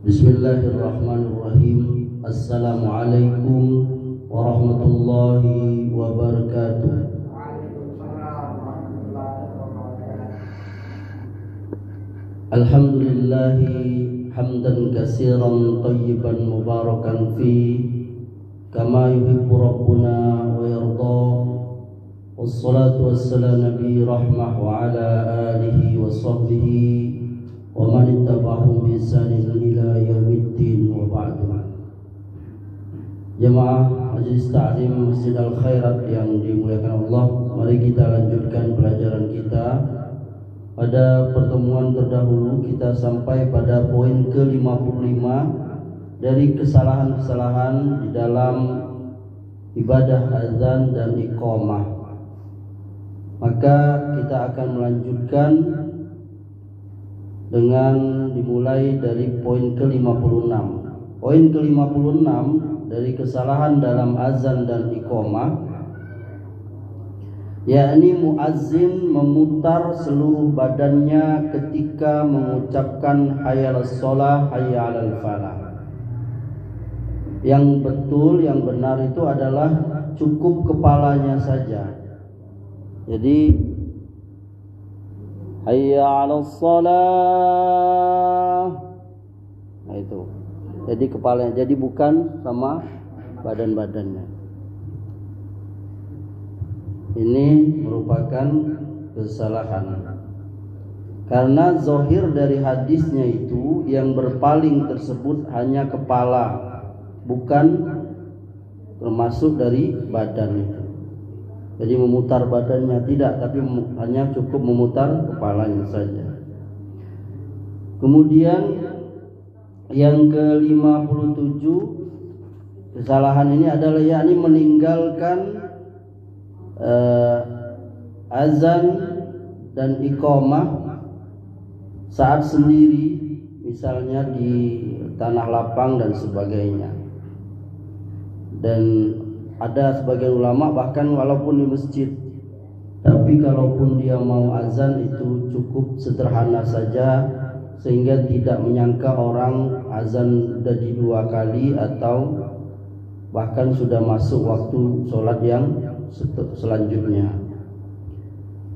Bismillahirrahmanirrahim. Assalamualaikum warahmatullahi wabarakatuh. Alhamdulillahi hamdan katsiran tayyiban mubarakan fi kama yuhibbu rabbuna wa yarda. Wassalatu wassalamu nabi rahmah wa ala alihi wa sahbihi wa man ittaba'ahum bi ihsanin ila yaumiddin wa ba'du. Jemaah Majelis Ta'lim Masjid Al-Khairat yang dimuliakan Allah, mari kita lanjutkan pelajaran kita. Pada pertemuan terdahulu kita sampai pada poin ke-55 dari kesalahan-kesalahan di dalam ibadah azan dan iqamah. Maka kita akan melanjutkan dengan dimulai dari poin ke-56. Poin ke-56 dari kesalahan dalam azan dan iqamah, yakni muazzin memutar seluruh badannya ketika mengucapkan hayya 'alas shalah, hayya 'alal falah. Yang betul, yang benar itu adalah cukup kepalanya saja. Jadi hayya 'alas shalah, nah itu. Jadi kepalanya, jadi bukan sama badan-badannya. Ini merupakan kesalahan. Karena zahir dari hadisnya itu yang berpaling tersebut hanya kepala, bukan termasuk dari badan itu. Jadi memutar badannya tidak, tapi hanya cukup memutar kepalanya saja. Kemudian yang ke-57 kesalahan ini adalah yakni meninggalkan azan dan iqamah saat sendiri, misalnya di tanah lapang dan sebagainya. Dan ada sebagian ulama bahkan walaupun di masjid, tapi kalaupun dia mau azan itu cukup sederhana saja, sehingga tidak menyangka orang azan jadi 2 kali atau bahkan sudah masuk waktu sholat yang selanjutnya.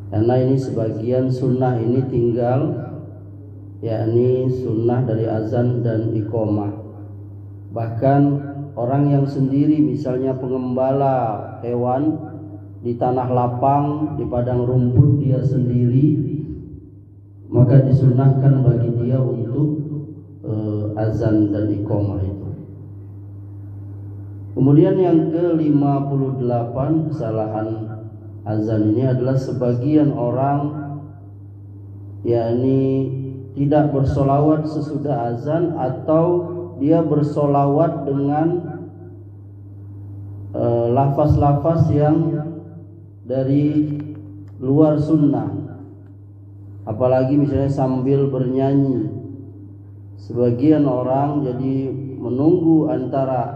Karena ini sebagian sunnah ini tinggal, yakni sunnah dari azan dan iqamah. Bahkan orang yang sendiri, misalnya pengembala hewan di tanah lapang, di padang rumput dia sendiri, maka disunahkan bagi dia untuk azan dan iqamah itu. Kemudian yang ke-58 kesalahan azan ini adalah sebagian orang yakni tidak bersolawat sesudah azan, atau dia bersolawat dengan lafaz-lafaz yang dari luar sunnah. Apalagi misalnya sambil bernyanyi. Sebagian orang jadi menunggu antara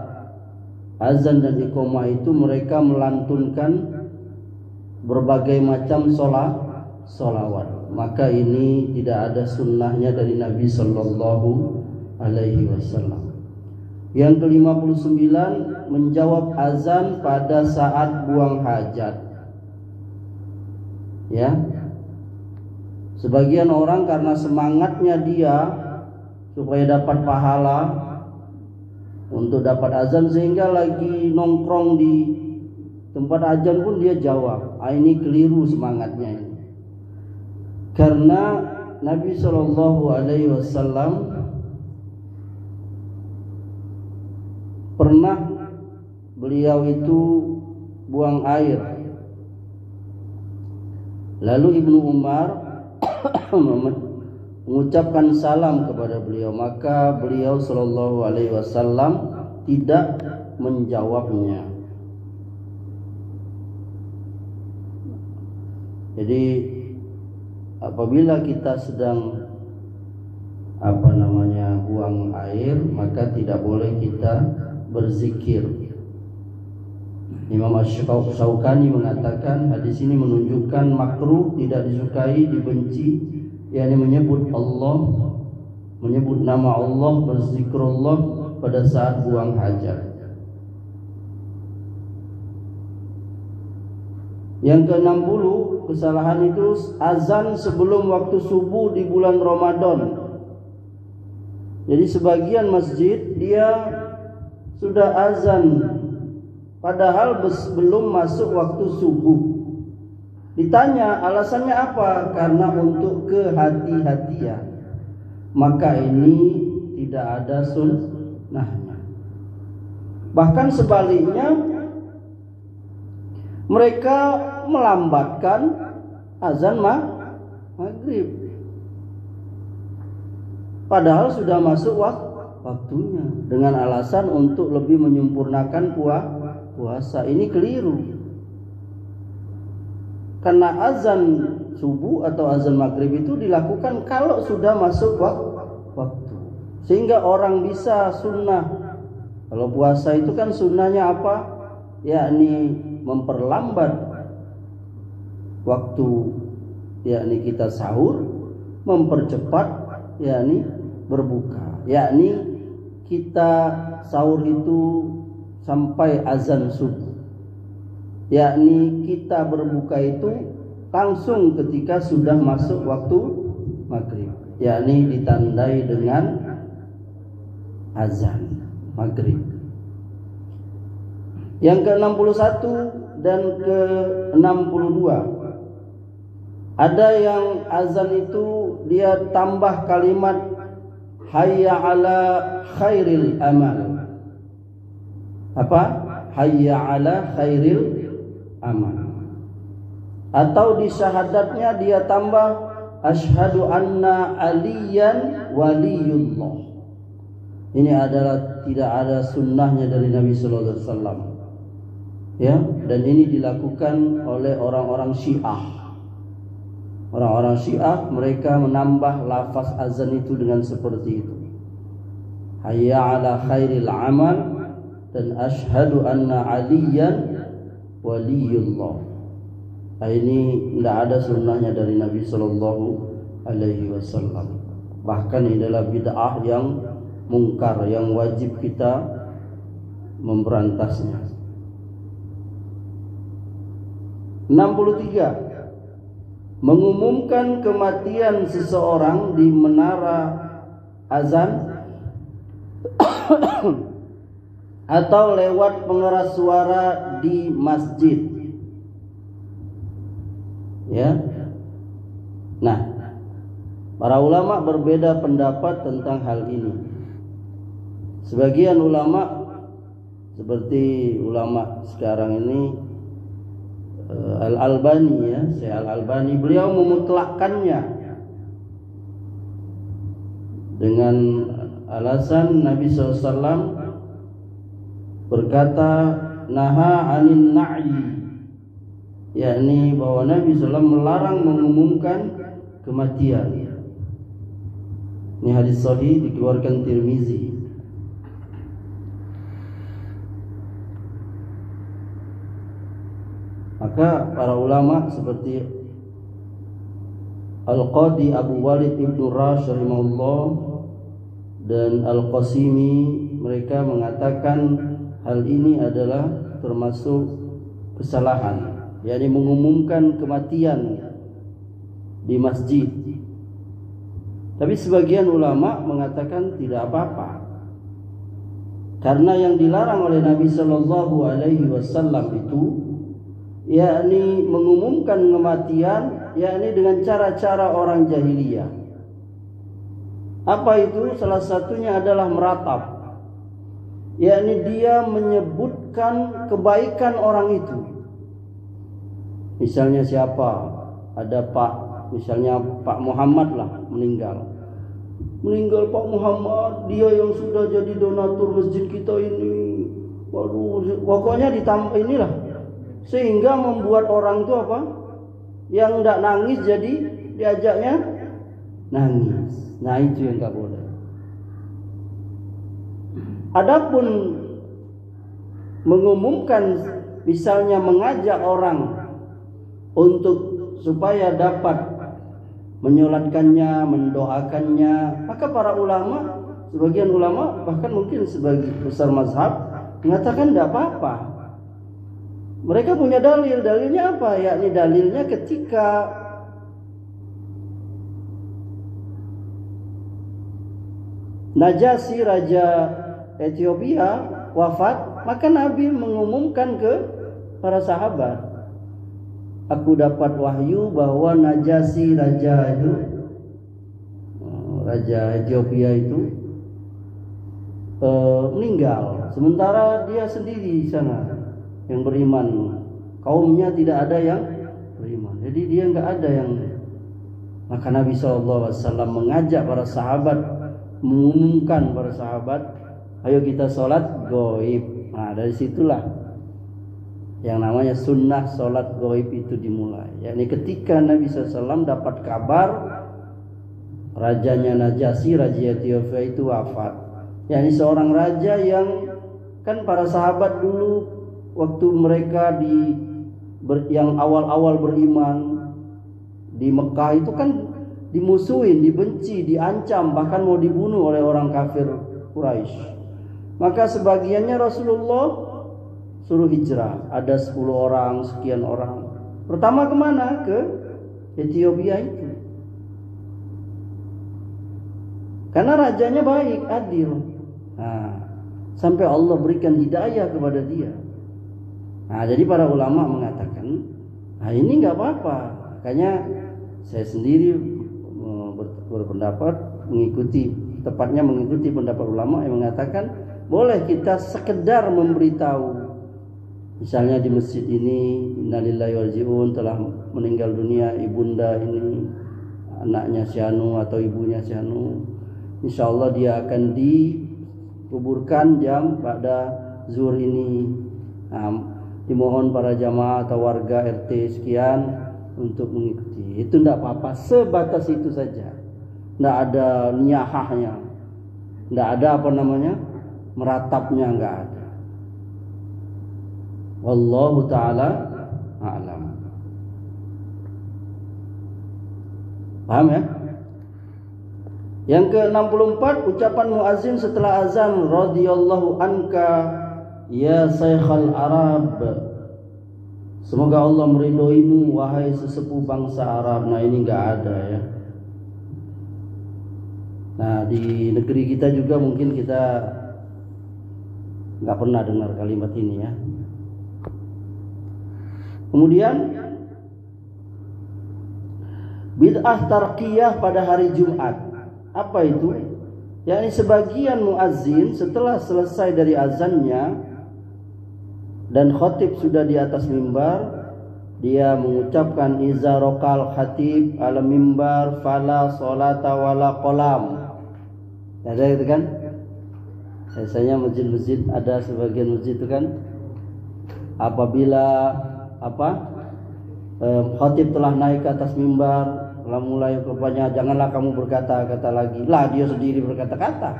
azan dan iqamah itu mereka melantunkan berbagai macam solawat. Maka ini tidak ada sunnahnya dari Nabi Sallallahu Alaihi Wasallam. Yang ke-59 menjawab azan pada saat buang hajat. Ya. Sebagian orang karena semangatnya dia supaya dapat pahala untuk dapat azan, sehingga lagi nongkrong di tempat azan pun dia jawab. Ini keliru semangatnya ini. Karena Nabi Shallallahu Alaihi Wasallam pernah beliau itu buang air, lalu Ibnu Umar mengucapkan salam kepada beliau, maka beliau Shallallahu Alaihi Wasallam tidak menjawabnya. Jadi apabila kita sedang buang air, maka tidak boleh kita berzikir. Imam Asy-Syaukani mengatakan hadis ini menunjukkan makruh, tidak disukai, dibenci, yakni menyebut Allah menyebut nama Allah, berzikrullah pada saat buang hajat. Yang ke-60, kesalahan itu azan sebelum waktu subuh di bulan Ramadan. Jadi sebagian masjid dia sudah azan padahal belum masuk waktu subuh. Ditanya alasannya apa? Karena untuk kehati-hatian. Maka ini tidak ada sunnahnya. Bahkan sebaliknya, mereka melambatkan azan maghrib, padahal sudah masuk waktunya, dengan alasan untuk lebih menyempurnakan puasa. Ini keliru. Karena azan subuh atau azan maghrib itu dilakukan kalau sudah masuk waktu, sehingga orang bisa sunnah. Kalau puasa itu kan sunnahnya apa? Yakni memperlambat waktu, yakni kita sahur, mempercepat yakni berbuka, yakni kita sahur itu sampai azan subuh, yakni kita berbuka itu langsung ketika sudah masuk waktu maghrib, yakni ditandai dengan azan maghrib. Yang ke-61 dan ke-62, ada yang azan itu dia tambah kalimat hayya ala khairil amal. Apa? Hayya ala khairil amal. Atau di syahadatnya dia tambah asyhadu anna aliyan waliyullah. Ini adalah tidak ada sunnahnya dari Nabi sallallahu alaihi wasallam. Ya, dan ini dilakukan oleh orang-orang Syiah. Orang-orang Syiah mereka menambah lafaz azan itu dengan seperti itu. Hayya ala khairil amal dan asyhadu anna aliyan waliyullah. Ini tidak ada sunnahnya dari Nabi sallallahu alaihi wasallam. Bahkan ini adalah bid'ah yang mungkar yang wajib kita memberantasnya. 63. Mengumumkan kematian seseorang di menara azan atau lewat pengeras suara di masjid. Ya. Nah, para ulama berbeda pendapat tentang hal ini. Sebagian ulama seperti ulama sekarang ini, Al-Albani, ya, Syekh Al-Albani, beliau memutlakkannya dengan alasan Nabi SAW berkata naha anin na'i, yakni bahwa Nabi SAW melarang mengumumkan kematian. Ini hadis sahih dikeluarkan Tirmizi. Maka para ulama seperti Al-Qadi Abu Walid Ibnu Rash rahimahullah dan Al-Qasimi, mereka mengatakan hal ini adalah termasuk kesalahan, yakni mengumumkan kematian di masjid. Tapi sebagian ulama mengatakan tidak apa-apa, karena yang dilarang oleh Nabi Shallallahu Alaihi Wasallam itu yakni mengumumkan kematian, yakni dengan cara-cara orang jahiliyah. Apa itu? Salah satunya adalah meratap, yakni dia menyebutkan kebaikan orang itu. Misalnya siapa? Ada misalnya Pak Muhammad lah meninggal Pak Muhammad, dia yang sudah jadi donatur masjid kita ini. Waduh, pokoknya ditambah inilah, sehingga membuat orang itu apa? Yang tidak nangis jadi diajaknya nangis. Nah, itu yang enggak boleh. Adapun mengumumkan, misalnya mengajak orang untuk supaya dapat menyolatkannya, mendoakannya. Maka para ulama, sebagian ulama bahkan mungkin sebagian besar mazhab mengatakan tidak apa-apa. Mereka punya dalilnya apa? Yakni dalilnya ketika Najasyi raja Ethiopia wafat, maka Nabi mengumumkan ke para sahabat, aku dapat wahyu bahwa Najasyi raja Ethiopia itu meninggal, sementara dia sendiri di sana yang beriman, kaumnya tidak ada yang beriman, jadi dia nggak ada yang. Maka Nabi SAW mengajak para sahabat, mengumumkan para sahabat, ayo kita sholat gaib. Nah, dari situlah yang namanya sunnah sholat gaib itu dimulai. Yakni ketika Nabi SAW dapat kabar rajanya Najasyi, raja Ethiopia itu wafat. Yakni seorang raja yang kan para sahabat dulu waktu mereka yang awal-awal beriman di Mekah itu kan dimusuhin, dibenci, diancam, bahkan mau dibunuh oleh orang kafir Quraisy. Maka sebagiannya Rasulullah suruh hijrah, ada 10 orang, sekian orang. Pertama kemana? Ke Ethiopia itu. Karena rajanya baik, adil. Nah, sampai Allah berikan hidayah kepada dia. Nah, jadi para ulama mengatakan, nah ini nggak apa-apa. Makanya saya sendiri berpendapat tepatnya mengikuti pendapat ulama yang mengatakan boleh kita sekedar memberitahu, misalnya di masjid ini innalillahi wa rajiun, telah meninggal dunia ibunda ini, anaknya si anu atau ibunya si anu, insyaallah dia akan dikuburkan jam pada zuhur ini. Nah, dimohon para jamaah atau warga RT sekian untuk mengikuti. Itu tidak apa-apa, sebatas itu saja. Tidak ada niyahahnya, tidak ada meratapnya, nggak ada. Wallahu ta'ala a'lam. Paham ya? Yang ke-64, ucapan muazzin setelah azan, radhiyallahu anka ya Syekhal Arab. Semoga Allah meridhoimu wahai sesepuh bangsa Arab. Nah, ini nggak ada ya. Nah, di negeri kita juga mungkin kita nggak pernah dengar kalimat ini ya. Kemudian bid'ah tarqiyah pada hari Jumat. Apa itu? Yakni sebagian muazzin setelah selesai dari azannya dan khatib sudah di atas mimbar, dia mengucapkan iza rokal khatib ala mimbar fala sholata wala qolam. Ada itu kan? Biasanya masjid-masjid, ada sebagian masjid itu kan, apabila khatib telah naik ke atas mimbar, telah mulai rupanya janganlah kamu berkata-kata lagi. Lah dia sendiri berkata-kata.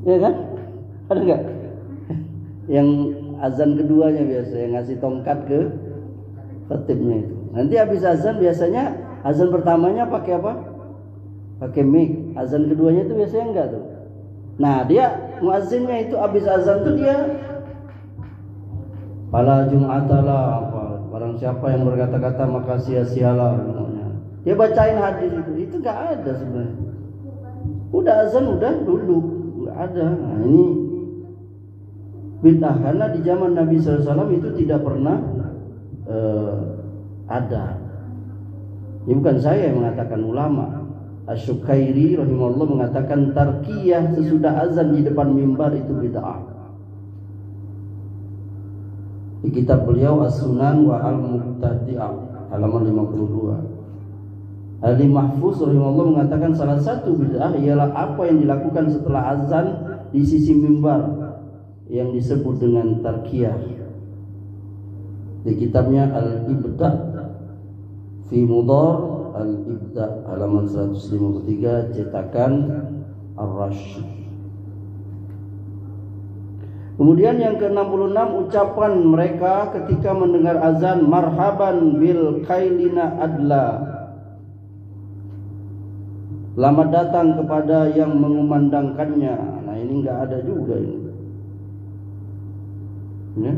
Ya kan? Ada enggak? Yang azan keduanya biasa yang ngasih tongkat ke khatibnya itu. Nanti habis azan biasanya azan pertamanya pakai apa? Pakai mic. Azan keduanya itu biasanya enggak tuh. Nah, dia muazzinnya itu habis azan tuh dia Fala Jum'atalah apa, barang siapa yang berkata-kata maka sia-sialah. Dia bacain hadis itu enggak ada sebenarnya. Udah azan udah duduk, enggak ada. Nah, ini bid'ah karena di zaman Nabi SAW itu tidak pernah ada. Ini bukan saya yang mengatakan, ulama. Asy-Syukairi rahimahullah mengatakan tarkiyah sesudah azan di depan mimbar itu bid'ah. Di kitab beliau As-Sunan wa Al-Mubtadi'ah halaman 52. Ali Mahfuz rahimahullah mengatakan salah satu bid'ah ialah apa yang dilakukan setelah azan di sisi mimbar yang disebut dengan tarkiyah. Di kitabnya Al-Ibda' fi Mudar Al-Ibda' halaman 153 cetakan Ar-Rasyid. Kemudian yang ke-66 ucapan mereka ketika mendengar azan, marhaban bil kailina adla. Selamat datang kepada yang mengumandangkannya. Nah, ini nggak ada juga ini. Ya.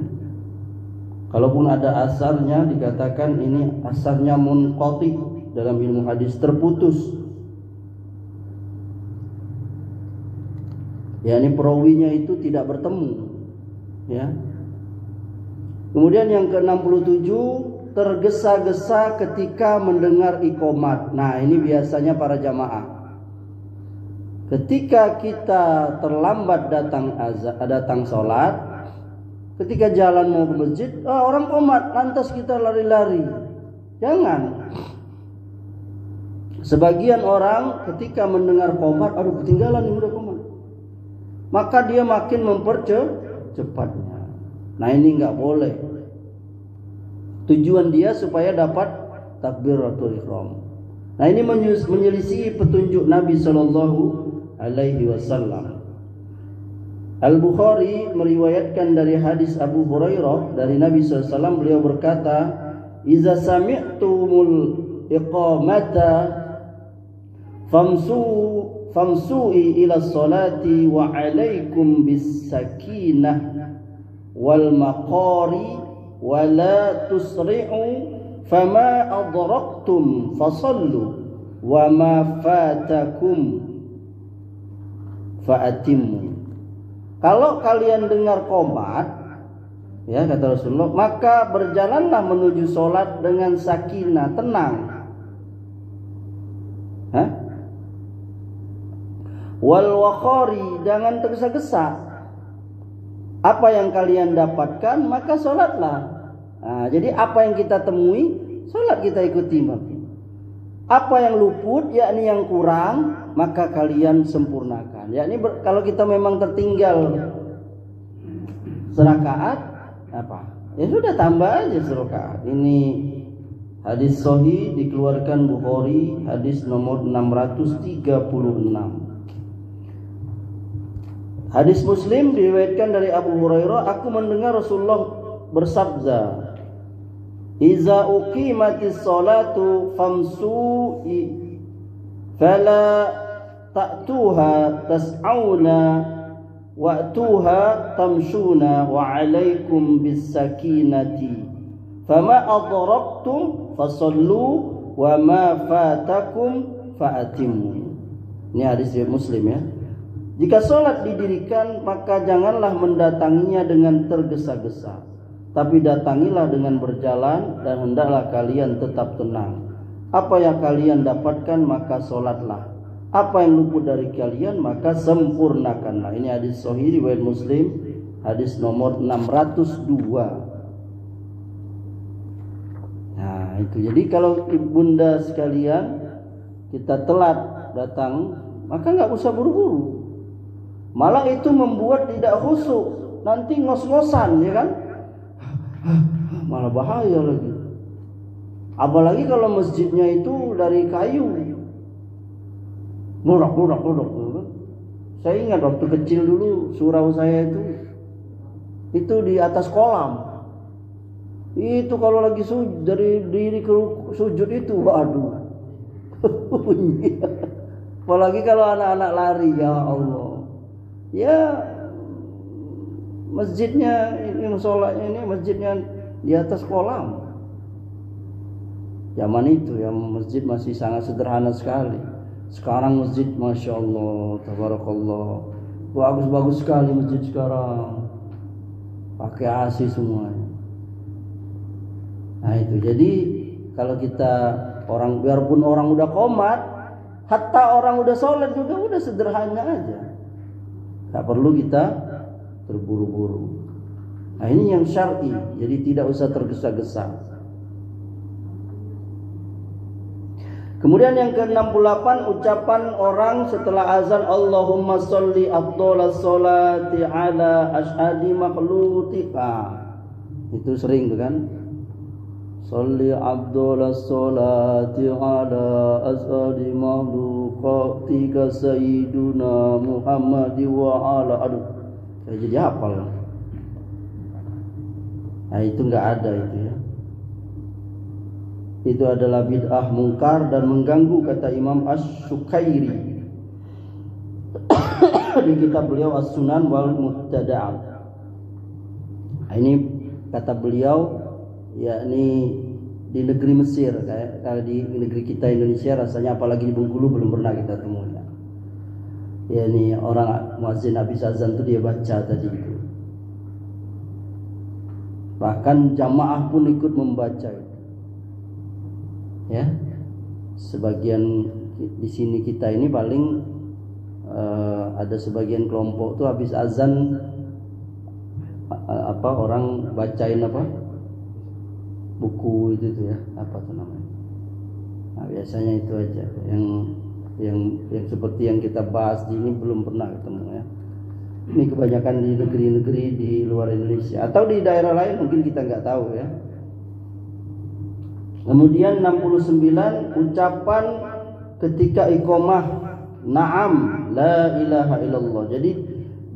Kalaupun ada asarnya, dikatakan ini asarnya munqati, dalam ilmu hadis terputus. Ya, ini perawinya itu tidak bertemu. Ya. Kemudian yang ke-67, tergesa-gesa ketika mendengar iqamat. Nah, ini biasanya para jamaah. Ketika kita terlambat datang sholat, ketika jalan mau ke masjid, orang qomat, lantas kita lari-lari. Jangan. Sebagian orang ketika mendengar qomat, aduh ketinggalan ini udah qomat, maka dia makin mempercepatnya. Nah, ini nggak boleh. Tujuan dia supaya dapat takbiratul ihram. Nah, ini menyelisih petunjuk Nabi Shallallahu Alaihi Wasallam. Al-Bukhari meriwayatkan dari hadis Abu Hurairah dari Nabi SAW, beliau berkata, "Iza sami'tumul iqamata famsu'i ila salati wa alaikum bis sakinah wal maqari wa la tusri'u fama adraktum fasallu wa ma fatakum fa'atimmu." Kalau kalian dengar qomat, ya kata Rasulullah, maka berjalanlah menuju sholat dengan sakinah, tenang. Wal wakhari, jangan tergesa-gesa. Apa yang kalian dapatkan maka sholatlah. Nah, jadi apa yang kita temui, sholat kita ikuti. Apa yang luput, yakni yang kurang, maka kalian sempurnakan. Yakni kalau kita memang tertinggal serakaat, apa? Ya sudah, tambah aja serakaat. Ini hadis sahih, dikeluarkan Bukhari, hadis nomor 636. Hadis Muslim diriwayatkan dari Abu Hurairah, aku mendengar Rasulullah bersabda, "Iza uqimatis salatu famsu'i fala ta'tuha tas'auna wa'tuha tamshuna wa 'alaikum bis sakinati fama adraktum fasallu wa ma fatakum fa'atimmu." Ini hadis Muslim ya. Jika sholat didirikan, maka janganlah mendatanginya dengan tergesa-gesa, tapi datangilah dengan berjalan, dan hendaklah kalian tetap tenang. Apa yang kalian dapatkan maka sholatlah. Apa yang luput dari kalian maka sempurnakanlah. Ini hadis sahih riwayat Muslim, hadis nomor 602. Nah, itu. Jadi kalau ibunda sekalian, kita telat datang, maka nggak usah buru-buru. Malah itu membuat tidak khusyuk, nanti ngos-ngosan, ya kan? Malah bahaya lagi. Apalagi kalau masjidnya itu dari kayu, murak. Saya ingat waktu kecil dulu, surau saya itu di atas kolam. Itu kalau lagi dari diri ke sujud itu, waduh. Apalagi kalau anak-anak lari, ya Allah. Ya, masjidnya ini, musolanya ini, masjidnya di atas kolam. Zaman itu ya masjid masih sangat sederhana sekali. Sekarang masjid, masya Allah, tabarakallah, bagus-bagus sekali masjid sekarang. Pakai AC semuanya. Nah itu. Jadi kalau kita orang, biarpun orang udah qomat, hatta orang udah sholat juga udah sederhana aja. Tak perlu kita terburu-buru. Nah ini yang syar'i, jadi tidak usah tergesa-gesa. Kemudian yang ke-68, ucapan orang setelah azan, Allahumma sholli afdhalas sholati ala asyhadi makhlutika. Itu sering tuh kan? Sholli afdhalas sholati ala asyhadi makhlutika sayyiduna Muhammad wa ala. Aduh, saya jadi hafal. Nah itu enggak ada itu ya. itu adalah bid'ah mungkar dan mengganggu, kata Imam Asy-Syukairi di kitab beliau As-Sunan wal Mubtada'at. Ini kata beliau, yakni di negeri Mesir, kayak kalau di negeri kita Indonesia rasanya, apalagi di Bengkulu belum pernah kita temui. Ya, ini orang muazzin habis azan itu dia baca tadi itu. Bahkan jamaah pun ikut membaca. Ya, sebagian di sini kita ini paling ada sebagian kelompok tuh habis azan orang bacain buku itu tuh ya, apa tuh namanya. Nah, biasanya itu aja yang seperti yang kita bahas di ini belum pernah ketemu ya. Ini kebanyakan di negeri-negeri di luar Indonesia atau di daerah lain, mungkin kita nggak tahu ya. Kemudian 69, ucapan ketika iqamah, na'am la ilaha illallah. Jadi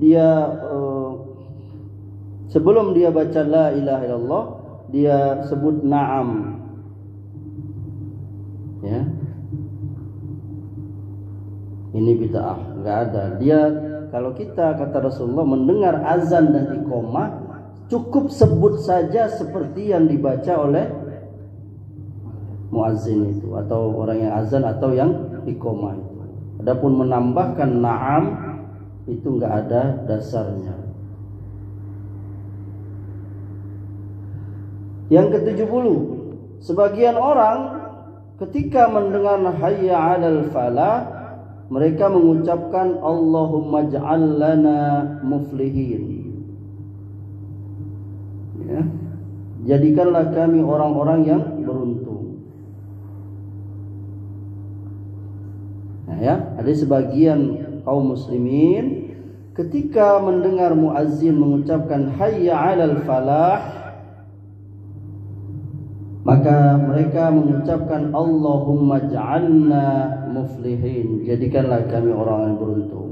dia sebelum dia baca la ilaha illallah, dia sebut na'am. Ya. Ini bid'ah, enggak ada. Dia, kalau kita, kata Rasulullah, mendengar azan dan iqamah, cukup sebut saja seperti yang dibaca oleh muazzin itu, atau orang yang azan atau yang iqamah itu. Adapun menambahkan na'am itu enggak ada dasarnya. Yang ke-70, sebagian orang ketika mendengar hayya 'alal falah, mereka mengucapkan Allahumma ja'al lana muflihin. Ya. Jadikanlah kami orang-orang yang beruntung. Nah, ya, ada sebagian kaum muslimin ketika mendengar muazzin mengucapkan hayya 'alal falah, maka mereka mengucapkan Allahumma ja'alna muflihin, jadikanlah kami orang yang beruntung.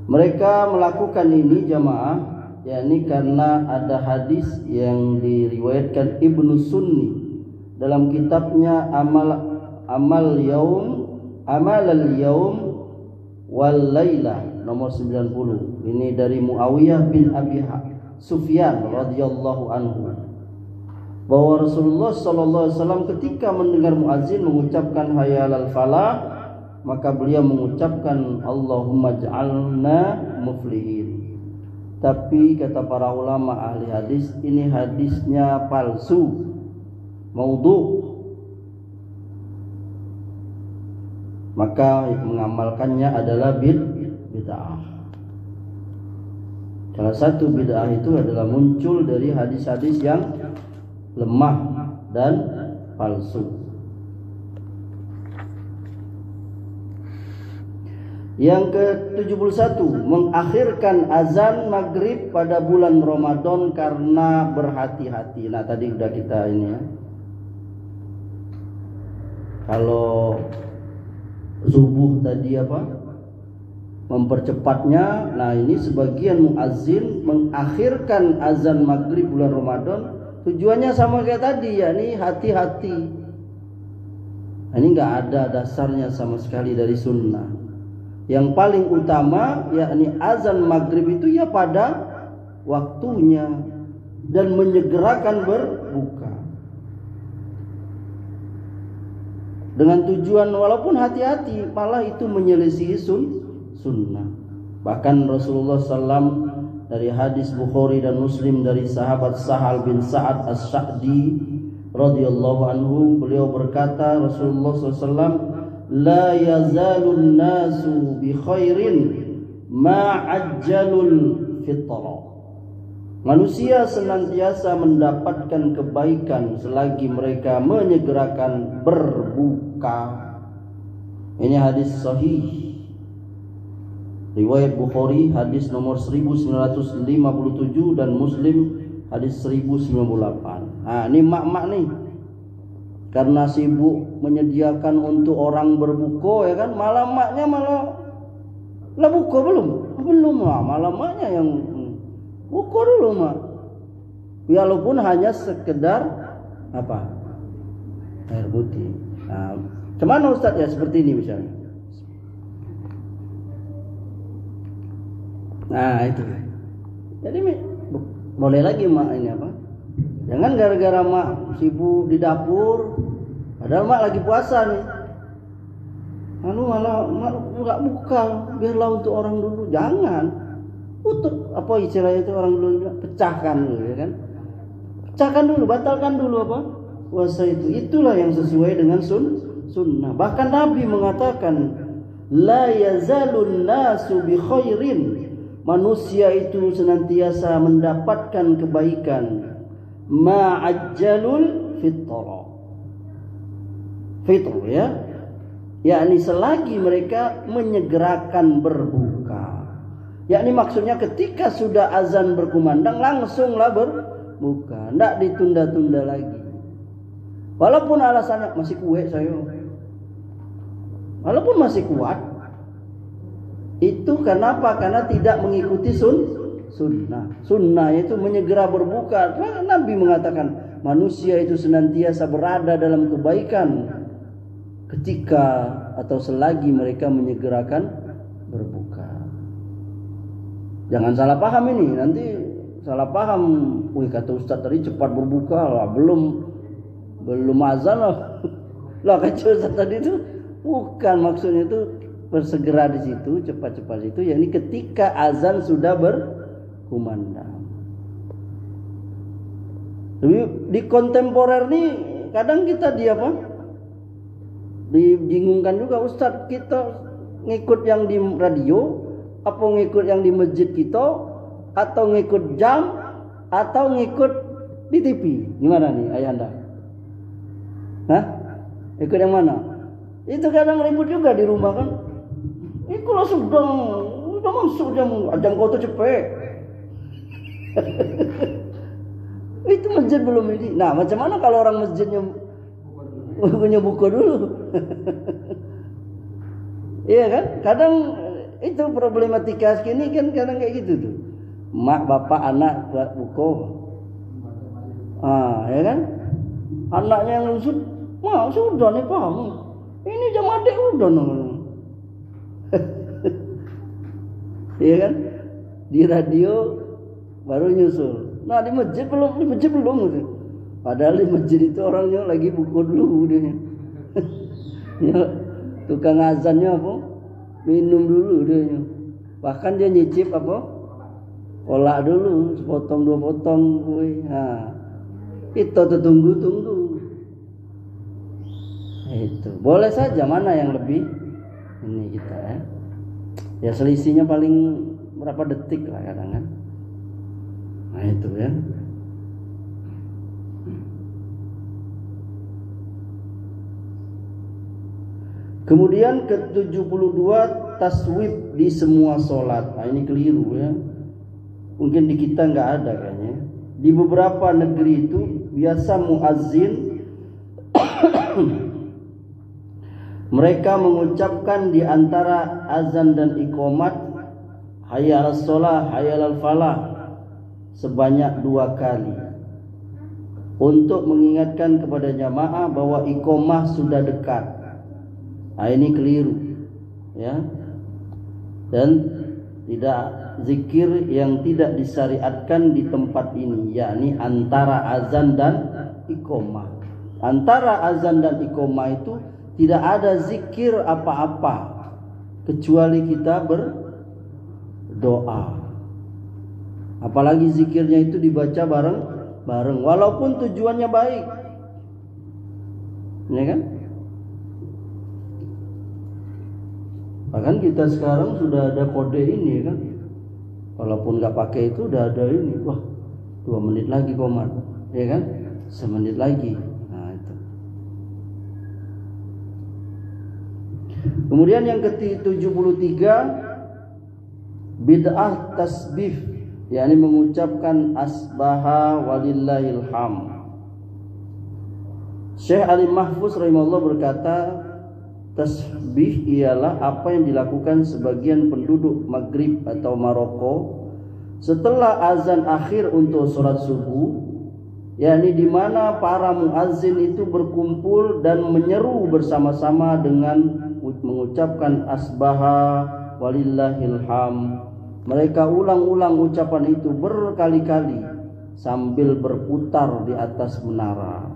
Mereka melakukan ini jamaah, yakni karena ada hadis yang diriwayatkan Ibnu Sunni dalam kitabnya Amal al Yaum wal Lailah nomor 90. Ini dari Muawiyah bin Abi Sufyan radhiyallahu anhu, bahwa Rasulullah sallallahu alaihi wasallam ketika mendengar muazzin mengucapkan hayya 'alal falah, maka beliau mengucapkan Allahumma ja'alna muflihin. Tapi kata para ulama ahli hadis, ini hadisnya palsu, maudhu'. Maka mengamalkannya adalah bid'ah. Salah satu bid'ah itu adalah muncul dari hadis-hadis yang lemah dan palsu. Yang ke-71, mengakhirkan azan maghrib pada bulan Ramadan karena berhati-hati. Nah, tadi udah kita ini ya. Kalau subuh tadi mempercepatnya. Nah, ini sebagian muazzin mengakhirkan azan maghrib bulan Ramadan, tujuannya sama kayak tadi, yakni hati-hati. Ini nggak ada dasarnya sama sekali dari sunnah. Yang paling utama yakni azan maghrib itu ya pada waktunya dan menyegerakan berbuka. Dengan tujuan walaupun hati-hati, malah itu menyelisihi sunnah. Bahkan Rasulullah SAW dari hadis Bukhari dan Muslim dari sahabat Sahal bin Sa'ad As-Sa'di radhiyallahu anhu, beliau berkata, Rasulullah SAW, la yazalun nasu bi khairin ma ajjalul fitra. Manusia senantiasa mendapatkan kebaikan selagi mereka menyegerakan berbuka. Ini hadis sahih riwayat Bukhari, hadis nomor 1957, dan Muslim hadis 1098. Nah, ini mak-mak nih, karena sibuk menyediakan untuk orang berbuka ya kan, malah maknya lah buka belum lah, malah maknya yang buka dulu mak, walaupun hanya sekedar Air putih. Nah, cuman Ustaz ya seperti ini misalnya. Nah itu. Jadi boleh lagi mak ini apa? Jangan gara-gara mak sibuk di dapur, padahal mak lagi puasa nih. Lalu malah mak nggak buka, biarlah untuk orang dulu. Jangan. Untuk apa istilahnya itu orang dulu pecahkan dulu ya kan? Pecahkan dulu, batalkan dulu apa? Puasa itu. Itulah yang sesuai dengan sunnah. Bahkan Nabi mengatakan, la yazalun nasu bi khairin. Manusia itu senantiasa mendapatkan kebaikan ma'ajjalul fitra. Fitr ya. Yakni selagi mereka menyegerakan berbuka. Yakni maksudnya ketika sudah azan berkumandang langsunglah berbuka, tidak ditunda-tunda lagi. Walaupun alasannya masih kuat saya. Walaupun masih kuat. Itu kenapa? Karena tidak mengikuti sunnah. Sunnah itu menyegera berbuka. Nabi mengatakan manusia itu senantiasa berada dalam kebaikan ketika atau selagi mereka menyegerakan berbuka. Jangan salah paham ini. Nanti salah paham. Wih kata Ustaz tadi cepat berbuka lah. Belum azan lah. Lah kata Ustaz tadi itu bukan maksudnya itu bersegera di situ, cepat-cepat itu, yakni ketika azan sudah berkumandang. Di kontemporer nih kadang kita dibingungkan juga, Ustadz kita ngikut yang di radio, apa ngikut yang di masjid kita, atau ngikut jam, atau ngikut di TV. Gimana nih ayahanda? Hah? Ikut yang mana? Itu kadang ribut juga di rumah kan. Kalau sudah masuk jam kau tuh cepet. Itu masjid belum ini. Nah, macam mana kalau orang masjidnya buka dulu? Iya kan? Kadang itu problematika segini kan kadang kayak gitu tuh. Mak, bapak, anak buat buka. Ya kan? Anaknya yang lusut, sudah nih paham. Ini jam adik udah nong. Iya kan? Di radio baru nyusul. Nah di masjid belum gitu. Padahal di masjid itu orangnya lagi buku dulu dia. Ya, tukang azannya apa? Minum dulu dia. Bahkan dia nyicip apa? Kolak dulu, sepotong dua potong kue. Nah, itu tunggu. Itu boleh saja, mana yang lebih ini kita ya. Ya selisihnya paling berapa detik lah kadang kan. Nah itu ya. Kemudian ke-72 taswib di semua sholat. Nah ini keliru ya. Mungkin di kita nggak ada kayaknya. Di beberapa negeri itu biasa muazzin mereka mengucapkan di antara azan dan iqamat hayya 'alas shalah, hayya 'alal falah sebanyak 2 kali untuk mengingatkan kepada jamaah bahwa iqamah sudah dekat. Nah, ini keliru ya. Dan tidak zikir yang tidak disyariatkan di tempat ini, yakni antara azan dan iqamah. Antara azan dan iqamah itu tidak ada zikir apa-apa kecuali kita berdoa. Apalagi zikirnya itu dibaca bareng-bareng walaupun tujuannya baik. Ya kan? Bahkan kita sekarang sudah ada kode ini kan. Walaupun nggak pakai itu udah ada ini. Wah, 2 menit lagi komat. Ya kan? 1 menit lagi. Kemudian yang ke-73 bid'ah tasbih, yakni mengucapkan asbaha walillahil ham. Syekh Ali Mahfuz rahimahullah berkata, tasbih ialah apa yang dilakukan sebagian penduduk Maghrib atau Maroko setelah azan akhir untuk sholat subuh, yakni di mana para muazzin itu berkumpul dan menyeru bersama-sama dengan mengucapkan asbaha walillahil ham. Mereka ulang-ulang ucapan itu berkali-kali sambil berputar di atas menara.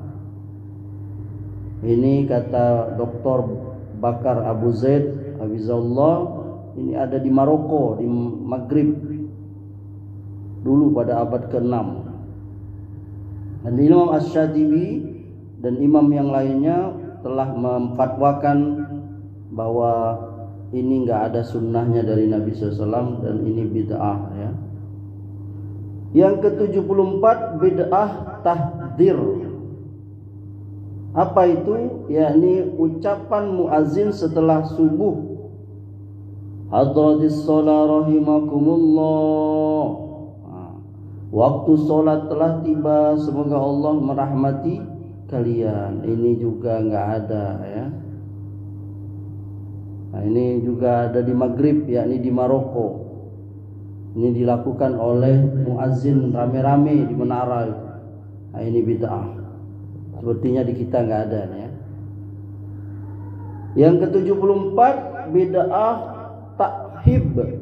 Ini kata Dr. Bakar Abu Zaid Hafizahullah, ini ada di Maroko, di Maghrib dulu pada abad ke-6. Dan Imam Asy-Syatibi dan imam yang lainnya telah memfatwakan bahwa ini enggak ada sunnahnya dari Nabi SAW dan ini bid'ah ya. Yang ke-74 bid'ah tahdzir. Apa itu? Yakni ucapan muazin setelah subuh. Hadratis shalah rahimakumullah. Waktu sholat telah tiba, semoga Allah merahmati kalian. Ini juga enggak ada ya. Nah, ini juga ada di Maghrib, yakni di Maroko. Ini dilakukan oleh muazzin rame-rame di menara. Nah, ini bid'ah. Sepertinya di kita enggak ada ya. Yang ke-74 bid'ah takhib.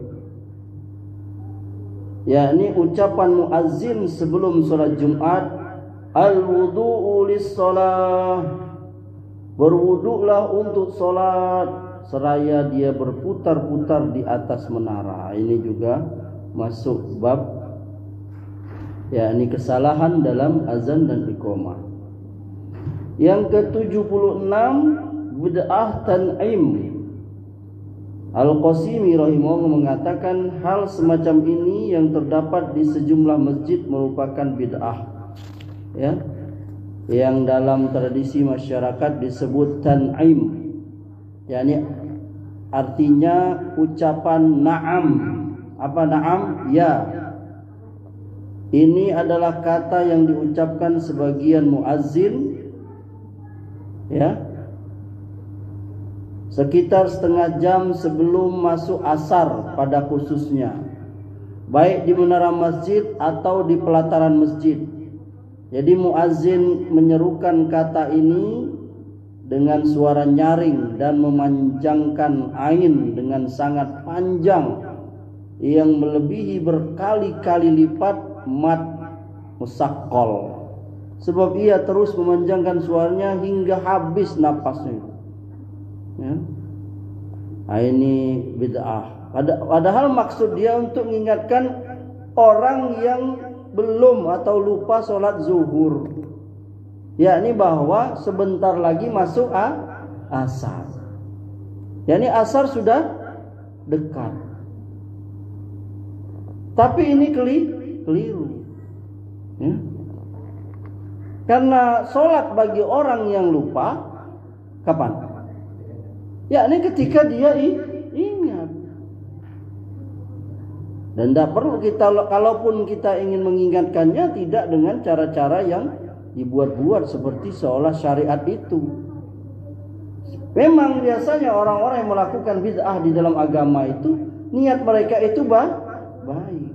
Yakni ucapan muazzin sebelum sholat Jumat, al-wudu'u lis-shalah. Berwuduklah untuk sholat, seraya dia berputar-putar di atas menara. Ini juga masuk bab yakni kesalahan dalam azan dan iqamah. Yang ke-76 bid'ah tan'im. Al-Qasimi rahimahullah mengatakan hal semacam ini yang terdapat di sejumlah masjid merupakan bid'ah ya, yang dalam tradisi masyarakat disebut tan'im, yakni artinya ucapan na'am. Apa na'am? Ya. Ini adalah kata yang diucapkan sebagian muazzin ya, sekitar setengah jam sebelum masuk asar pada khususnya, baik di menara masjid atau di pelataran masjid. Jadi muazzin menyerukan kata ini dengan suara nyaring dan memanjangkan ain dengan sangat panjang yang melebihi berkali-kali lipat mad musaqqal. Sebab ia terus memanjangkan suaranya hingga habis napasnya. Ya. Nah, ini bid'ah. Padahal maksud dia untuk mengingatkan orang yang belum atau lupa sholat zuhur, yakni bahwa sebentar lagi masuk asar. Yakni asar sudah dekat. Tapi ini keliru. Ya. Karena sholat bagi orang yang lupa kapan? Yakni ketika dia ingat. Dan tidak perlu kita, kalaupun kita ingin mengingatkannya, tidak dengan cara-cara yang dibuat-buat seperti seolah syariat itu. Memang biasanya orang-orang yang melakukan bid'ah di dalam agama itu niat mereka itu baik.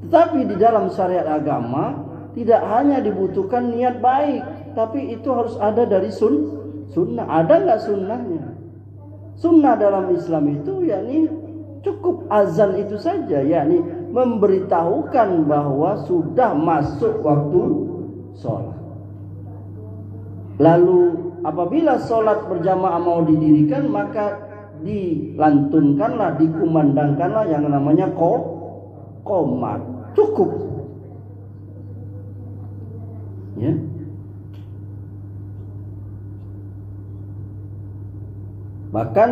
Tetapi di dalam syariat agama tidak hanya dibutuhkan niat baik, tapi itu harus ada dari sunnah. Ada nggak sunnahnya? Sunnah dalam Islam itu yakni cukup azan itu saja, yakni memberitahukan bahwa sudah masuk waktu sholat. Lalu apabila sholat berjamaah mau didirikan, maka dilantunkanlah, dikumandangkanlah yang namanya qomat. Cukup. Ya. Bahkan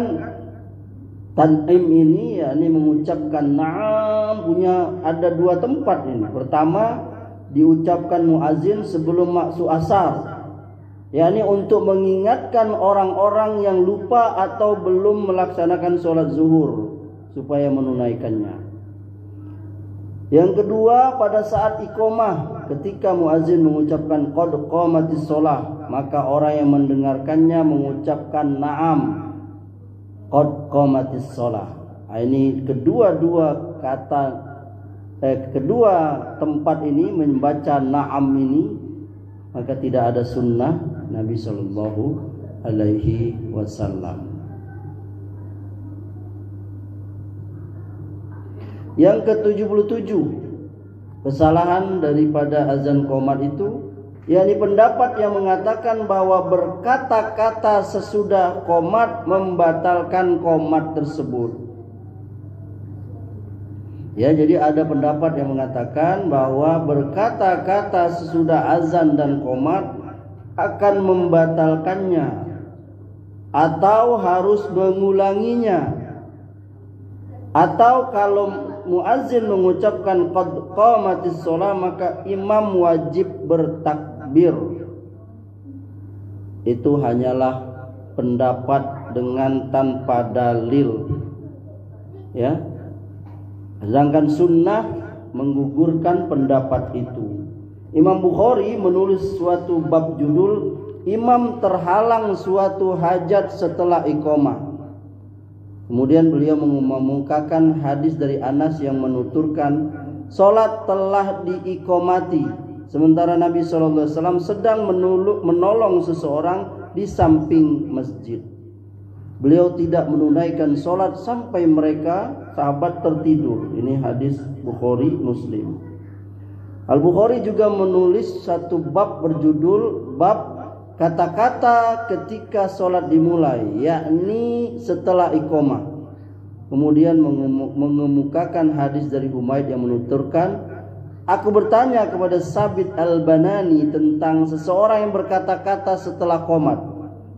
tan'im ini yakni mengucapkan na'am punya ada dua tempat ini. Pertama diucapkan muazin sebelum masuk asar, yakni untuk mengingatkan orang-orang yang lupa atau belum melaksanakan sholat zuhur supaya menunaikannya. Yang kedua pada saat iqamah, ketika muazin mengucapkan qad qamatis shalah, maka orang yang mendengarkannya mengucapkan na'am qad qamatis shalah. Ini kedua tempat ini membaca na'am ini maka tidak ada sunnah Nabi Shallallahu Alaihi Wasallam. Yang ke-77 kesalahan daripada azan qomat itu, yakni pendapat yang mengatakan bahwa berkata-kata sesudah qomat membatalkan qomat tersebut. Ya, jadi ada pendapat yang mengatakan bahwa berkata-kata sesudah azan dan qomat akan membatalkannya atau harus mengulanginya, atau kalau muazzin mengucapkan qad qamatis shalah maka imam wajib bertakbir. Itu hanyalah pendapat dengan tanpa dalil, ya. Sedangkan sunnah menggugurkan pendapat itu. Imam Bukhari menulis suatu bab judul imam terhalang suatu hajat setelah iqamah. Kemudian beliau mengemukakan hadis dari Anas yang menuturkan salat telah diiqamati sementara Nabi SAW sedang menolong seseorang di samping masjid. Beliau tidak menunaikan salat sampai mereka sahabat tertidur. Ini hadis Bukhari Muslim. Al-Bukhari juga menulis satu bab berjudul bab kata-kata ketika sholat dimulai, yakni setelah iqamah. Kemudian mengemukakan hadis dari Humaid yang menuturkan, aku bertanya kepada Sabit Al-Banani tentang seseorang yang berkata-kata setelah qomat.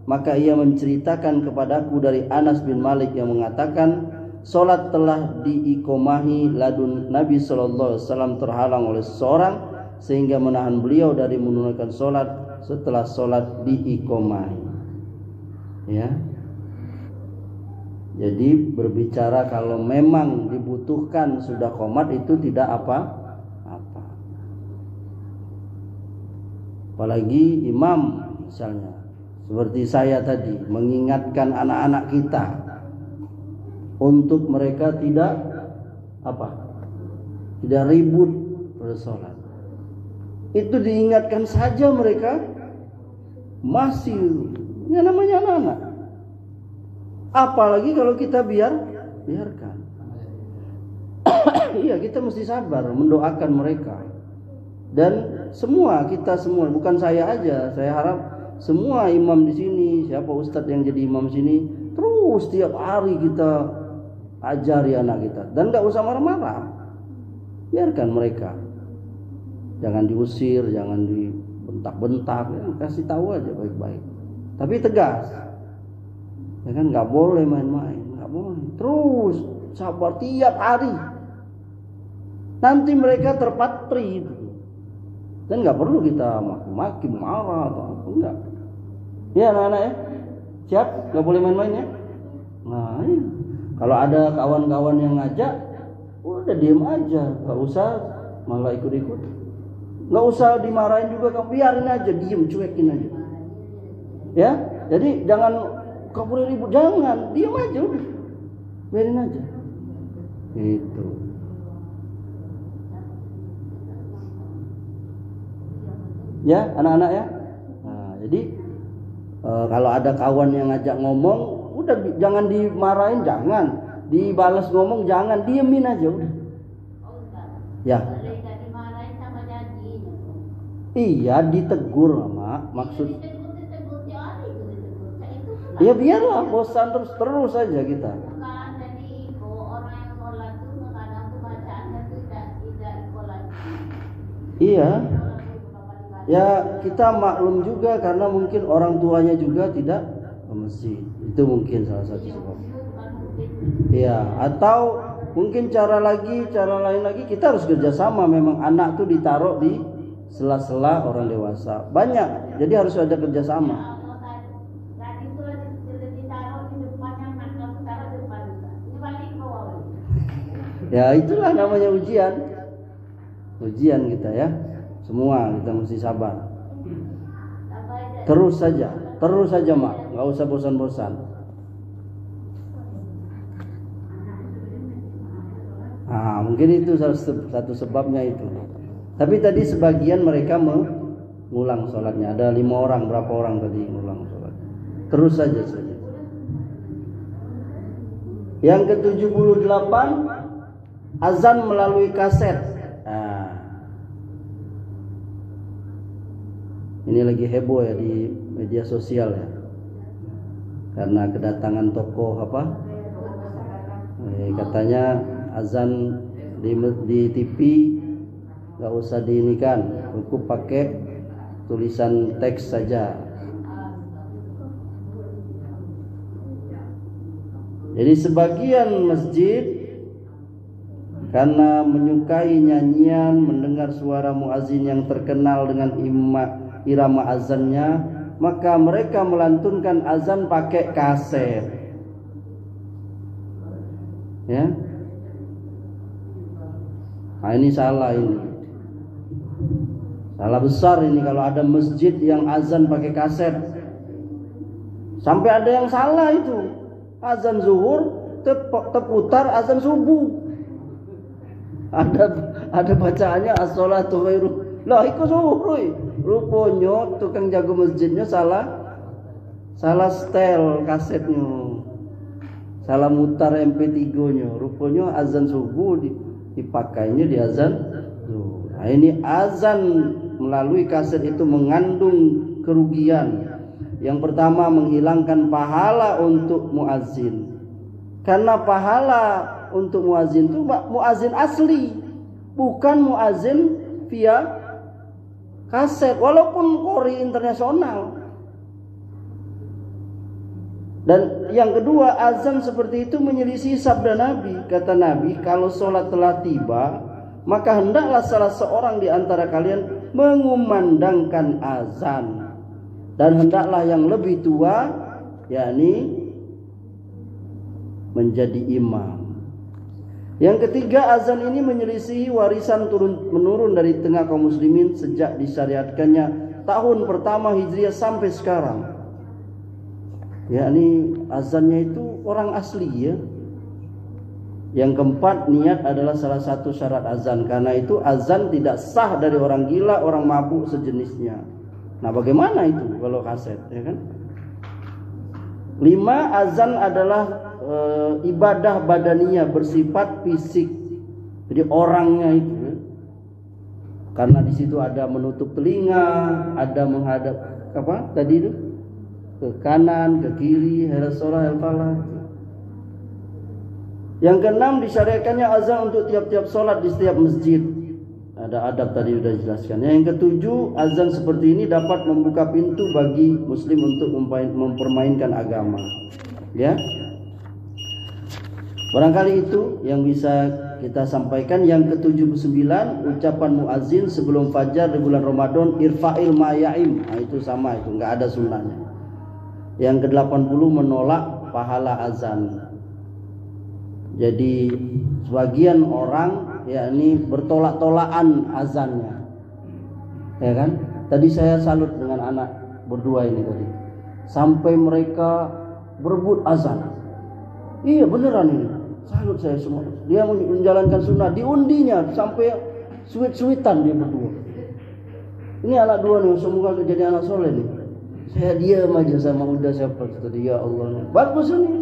Maka ia menceritakan kepadaku dari Anas bin Malik yang mengatakan, sholat telah diiqamahi ladun Nabi SAW terhalang oleh seseorang sehingga menahan beliau dari menunaikan sholat setelah sholat diiqamahi. Ya. Jadi berbicara kalau memang dibutuhkan sudah qomat itu tidak apa-apa. Apalagi imam misalnya seperti saya tadi mengingatkan anak-anak kita untuk mereka tidak ribut pada sholat. Itu diingatkan saja mereka masih, ya namanya anak-anak. Apalagi kalau kita biarkan. Iya, kita mesti sabar mendoakan mereka. Dan kita semua, bukan saya aja. Saya harap semua imam di sini, siapa ustadz yang jadi imam sini, terus tiap hari kita ajari anak kita. Dan nggak usah marah-marah. Biarkan mereka. Jangan diusir, jangan dibentak-bentak, ya, kasih tahu aja baik-baik. Tapi tegas. Ya kan, nggak boleh main-main, nggak boleh. Terus sabar tiap hari. Nanti mereka terpatri. Dan nggak perlu kita maki-maki, marah atau apa, enggak. Ya anak-anak ya, siap, nggak boleh main-main ya. Nah, iya. Kalau ada kawan-kawan yang ngajak, udah diem aja, nggak usah malah ikut-ikut. Nggak usah dimarahin juga, biarin aja, diem, cuekin aja. Ya, jadi jangan nggak boleh ribut, jangan, diem aja udah, biarin aja. Gitu. Ya, anak-anak ya. Nah, jadi kalau ada kawan yang ngajak ngomong, udah jangan dimarahin, jangan dibalas ngomong, jangan, diemin aja udah. Ya. Iya, ditegur sama maksud. Ya biarlah, bosan terus saja kita. Iya. Ya kita maklum juga karena mungkin orang tuanya juga tidak ke masjid. Itu mungkin salah satu sebab. Ya, atau mungkin cara lain lagi kita harus kerjasama. Memang anak tuh ditaruh di sela-sela orang dewasa. Banyak, jadi harus ada kerjasama. Ya itulah namanya ujian. Ujian kita ya. Semua kita mesti sabar. Terus saja mak, nggak usah bosan-bosan. Nah, mungkin itu satu sebabnya itu. Tapi tadi sebagian mereka ngulang sholatnya. Ada 5 orang, berapa orang tadi ngulang sholat. Terus saja. Yang ke-78, azan melalui kaset. Ini lagi heboh ya di media sosial ya, karena kedatangan tokoh katanya azan di TV nggak usah diinikan, cukup pakai tulisan teks saja. Jadi sebagian masjid karena menyukai nyanyian, mendengar suara muazin yang terkenal dengan irama azannya, maka mereka melantunkan azan pakai kaset. Ya. Nah, ini salah ini. Salah besar ini kalau ada masjid yang azan pakai kaset. Sampai ada yang salah itu. Azan zuhur terputar azan subuh. Ada bacaannya as-sholatu khairu. Lah iku zuhur. Rupanya tukang jago masjidnya salah setel kasetnya. Salah mutar MP3-nya. Rupanya azan subuh dipakainya di azan zuhur. Nah, ini azan melalui kaset itu mengandung kerugian. Yang pertama, menghilangkan pahala untuk muazin. Karena pahala untuk muazin itu muazin asli, bukan muazin via kaset, walaupun qori internasional. Dan yang kedua, azan seperti itu menyelisih sabda Nabi. Kata Nabi, kalau sholat telah tiba, maka hendaklah salah seorang di antara kalian mengumandangkan azan, dan hendaklah yang lebih tua, yakni menjadi imam. Yang ketiga, azan ini menyelisihi warisan turun-menurun dari tengah kaum muslimin sejak disyariatkannya tahun pertama Hijriah sampai sekarang. Yakni azannya itu orang asli ya. Yang keempat, niat adalah salah satu syarat azan. Karena itu azan tidak sah dari orang gila, orang mabuk sejenisnya. Nah, bagaimana itu kalau kaset, ya kan? 5, azan adalah ibadah badaniyah bersifat fisik. Jadi orangnya itu, karena di situ ada menutup telinga, ada menghadap tadi itu ke kanan, ke kiri, helasolah, helfalah. Yang keenam, disyariatkannya azan untuk tiap-tiap sholat di setiap masjid. Ada adab tadi sudah dijelaskan. Yang ketujuh, azan seperti ini dapat membuka pintu bagi muslim untuk mempermainkan agama. Ya. Barangkali itu yang bisa kita sampaikan. Yang ke-79, ucapan muazin sebelum fajar di bulan Ramadan, irfa'il ma'ya'im. Nah, itu sama, itu enggak ada sunnahnya. Yang ke-80, menolak pahala azan. Jadi sebagian orang yakni bertolak-tolakan azannya, ya kan? Tadi saya salut dengan anak berdua ini tadi, sampai mereka berebut azan. Iya beneran ini, salut saya semua. Dia menjalankan sunnah, diundinya sampai suit-suitan dia berdua. Ini anak dua nih, semoga jadi anak soleh nih. Saya diam aja sama udah siapa tadi, ya Allah, bagus ini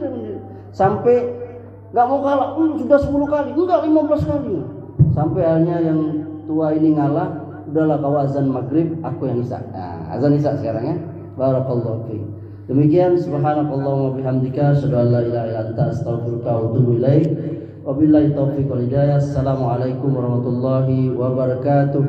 sampai nggak mau kalah, sudah 10 kali, enggak 15 kali. Sampai akhirnya yang tua ini ngalah, udahlah kau azan maghrib, aku yang isya. Nah, azan isya sekarang ya. Barakallahu fiik. Demikian, subhanakallahumma bihamdika, asyhadu an la ilaha illa anta, astaghfiruka wa atubu ilaik. Wabillahi taufiq wal hidayah. Assalamualaikum warahmatullahi wabarakatuh.